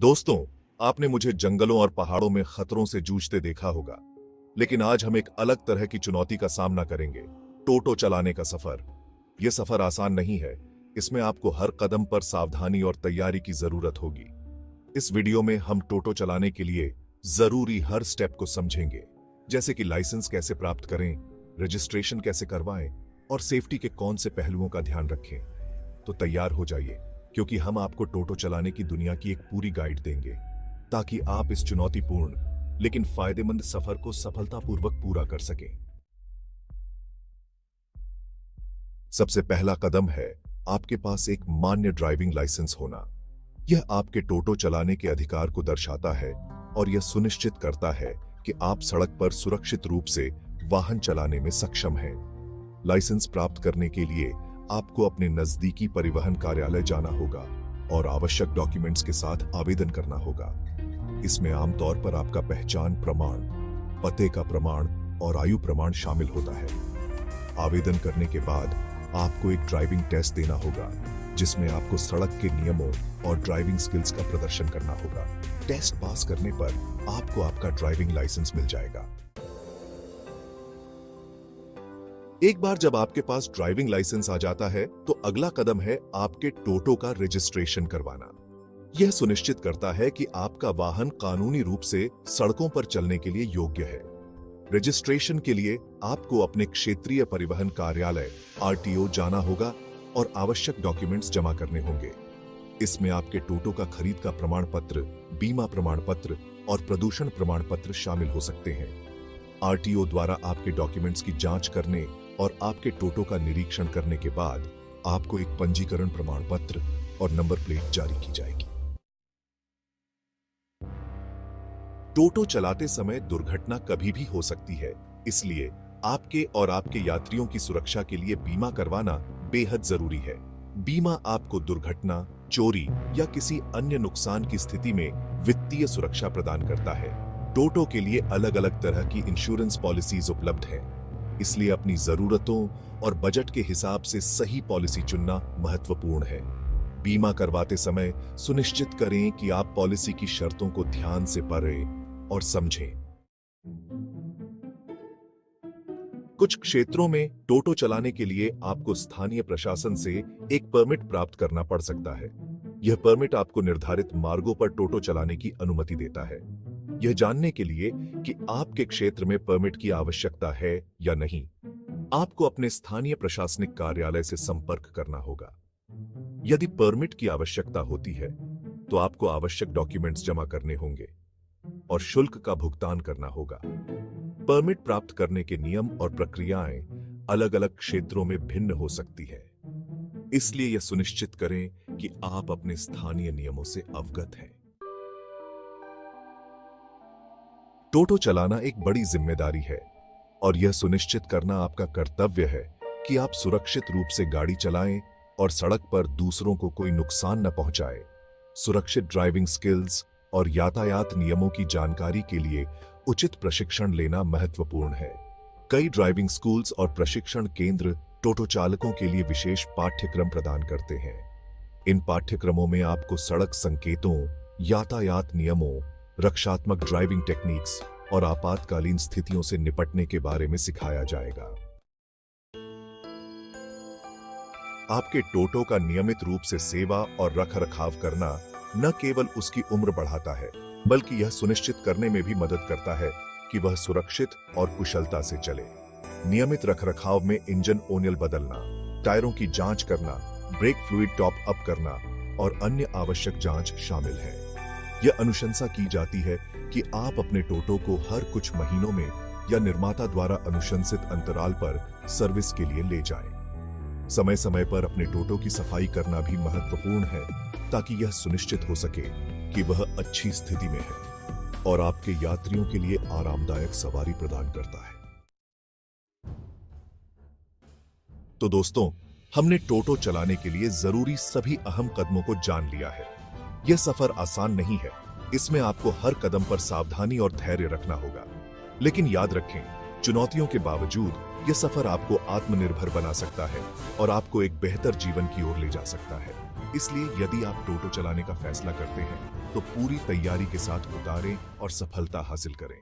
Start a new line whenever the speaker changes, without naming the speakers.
दोस्तों, आपने मुझे जंगलों और पहाड़ों में खतरों से जूझते देखा होगा, लेकिन आज हम एक अलग तरह की चुनौती का सामना करेंगे। टोटो चलाने का सफर। यह सफर आसान नहीं है। इसमें आपको हर कदम पर सावधानी और तैयारी की जरूरत होगी। इस वीडियो में हम टोटो चलाने के लिए जरूरी हर स्टेप को समझेंगे, जैसे कि लाइसेंस कैसे प्राप्त करें, रजिस्ट्रेशन कैसे करवाएं और सेफ्टी के कौन से पहलुओं का ध्यान रखें। तो तैयार हो जाइए, क्योंकि हम आपको टोटो चलाने की दुनिया की एक पूरी गाइड देंगे, ताकि आप इस चुनौतीपूर्ण लेकिन फायदेमंद सफर को सफलतापूर्वक पूरा कर सकें। सबसे पहला कदम है आपके पास एक मान्य ड्राइविंग लाइसेंस होना। यह आपके टोटो चलाने के अधिकार को दर्शाता है और यह सुनिश्चित करता है कि आप सड़क पर सुरक्षित रूप से वाहन चलाने में सक्षम हैं। लाइसेंस प्राप्त करने के लिए आपको अपने नजदीकी परिवहन कार्यालय जाना होगा और आवश्यक डॉक्यूमेंट्स के साथ आवेदन करना होगा। इसमें आमतौर पर आपका पहचान प्रमाण, पते का प्रमाण और आयु प्रमाण शामिल होता है। आवेदन करने के बाद आपको एक ड्राइविंग टेस्ट देना होगा, जिसमें आपको सड़क के नियमों और ड्राइविंग स्किल्स का प्रदर्शन करना होगा। टेस्ट पास करने पर आपको आपका ड्राइविंग लाइसेंस मिल जाएगा। एक बार जब आपके पास ड्राइविंग लाइसेंस आ जाता है, तो अगला कदम है आपके टोटो का रजिस्ट्रेशन करवाना। यह सुनिश्चित करता है कि आपका वाहन कानूनी रूप से सड़कों पर चलने के लिए योग्य है। रजिस्ट्रेशन के लिए आपको अपने क्षेत्रीय परिवहन कार्यालय आरटीओ जाना होगा और आवश्यक डॉक्यूमेंट्स जमा करने होंगे। इसमें आपके टोटो का खरीद का प्रमाण पत्र, बीमा प्रमाण पत्र और प्रदूषण प्रमाण पत्र शामिल हो सकते हैं। आरटीओ द्वारा आपके डॉक्यूमेंट्स की जांच करने और आपके टोटो का निरीक्षण करने के बाद आपको एक पंजीकरण प्रमाण पत्र और नंबर प्लेट जारी की जाएगी। टोटो चलाते समय दुर्घटना कभी भी हो सकती है, इसलिए आपके और आपके यात्रियों की सुरक्षा के लिए बीमा करवाना बेहद जरूरी है। बीमा आपको दुर्घटना, चोरी या किसी अन्य नुकसान की स्थिति में वित्तीय सुरक्षा प्रदान करता है। टोटो के लिए अलग अलग तरह की इंश्योरेंस पॉलिसीज उपलब्ध हैं, इसलिए अपनी जरूरतों और बजट के हिसाब से सही पॉलिसी चुनना महत्वपूर्ण है। बीमा करवाते समय सुनिश्चित करें कि आप पॉलिसी की शर्तों को ध्यान से पढ़ें और समझें। कुछ क्षेत्रों में टोटो चलाने के लिए आपको स्थानीय प्रशासन से एक परमिट प्राप्त करना पड़ सकता है। यह परमिट आपको निर्धारित मार्गों पर टोटो चलाने की अनुमति देता है। यह जानने के लिए कि आपके क्षेत्र में परमिट की आवश्यकता है या नहीं, आपको अपने स्थानीय प्रशासनिक कार्यालय से संपर्क करना होगा। यदि परमिट की आवश्यकता होती है, तो आपको आवश्यक डॉक्यूमेंट्स जमा करने होंगे और शुल्क का भुगतान करना होगा। परमिट प्राप्त करने के नियम और प्रक्रियाएं अलग अलग क्षेत्रों में भिन्न हो सकती है, इसलिए यह सुनिश्चित करें कि आप अपने स्थानीय नियमों से अवगत हैं। टोटो चलाना एक बड़ी जिम्मेदारी है और यह सुनिश्चित करना आपका कर्तव्य है कि आप सुरक्षित रूप से गाड़ी चलाएं और सड़क पर दूसरों को कोई नुकसान न पहुंचाए। सुरक्षित ड्राइविंग स्किल्स और यातायात नियमों की जानकारी के लिए उचित प्रशिक्षण लेना महत्वपूर्ण है। कई ड्राइविंग स्कूल्स और प्रशिक्षण केंद्र टोटो चालकों के लिए विशेष पाठ्यक्रम प्रदान करते हैं। इन पाठ्यक्रमों में आपको सड़क संकेतों, यातायात नियमों, रक्षात्मक ड्राइविंग टेक्निक्स और आपातकालीन स्थितियों से निपटने के बारे में सिखाया जाएगा। आपके टोटो का नियमित रूप से सेवा और रखरखाव करना न केवल उसकी उम्र बढ़ाता है, बल्कि यह सुनिश्चित करने में भी मदद करता है कि वह सुरक्षित और कुशलता से चले। नियमित रखरखाव में इंजन ऑयल बदलना, टायरों की जांच करना, ब्रेक फ्लूइड टॉप अप करना और अन्य आवश्यक जांच शामिल है। यह अनुशंसा की जाती है कि आप अपने टोटो को हर कुछ महीनों में या निर्माता द्वारा अनुशंसित अंतराल पर सर्विस के लिए ले जाएं। समय समय पर अपने टोटो की सफाई करना भी महत्वपूर्ण है, ताकि यह सुनिश्चित हो सके कि वह अच्छी स्थिति में है और आपके यात्रियों के लिए आरामदायक सवारी प्रदान करता है। तो दोस्तों, हमने टोटो चलाने के लिए जरूरी सभी अहम कदमों को जान लिया है। यह सफर आसान नहीं है, इसमें आपको हर कदम पर सावधानी और धैर्य रखना होगा। लेकिन याद रखें, चुनौतियों के बावजूद यह सफर आपको आत्मनिर्भर बना सकता है और आपको एक बेहतर जीवन की ओर ले जा सकता है। इसलिए यदि आप टोटो चलाने का फैसला करते हैं तो पूरी तैयारी के साथ उतारें और सफलता हासिल करें।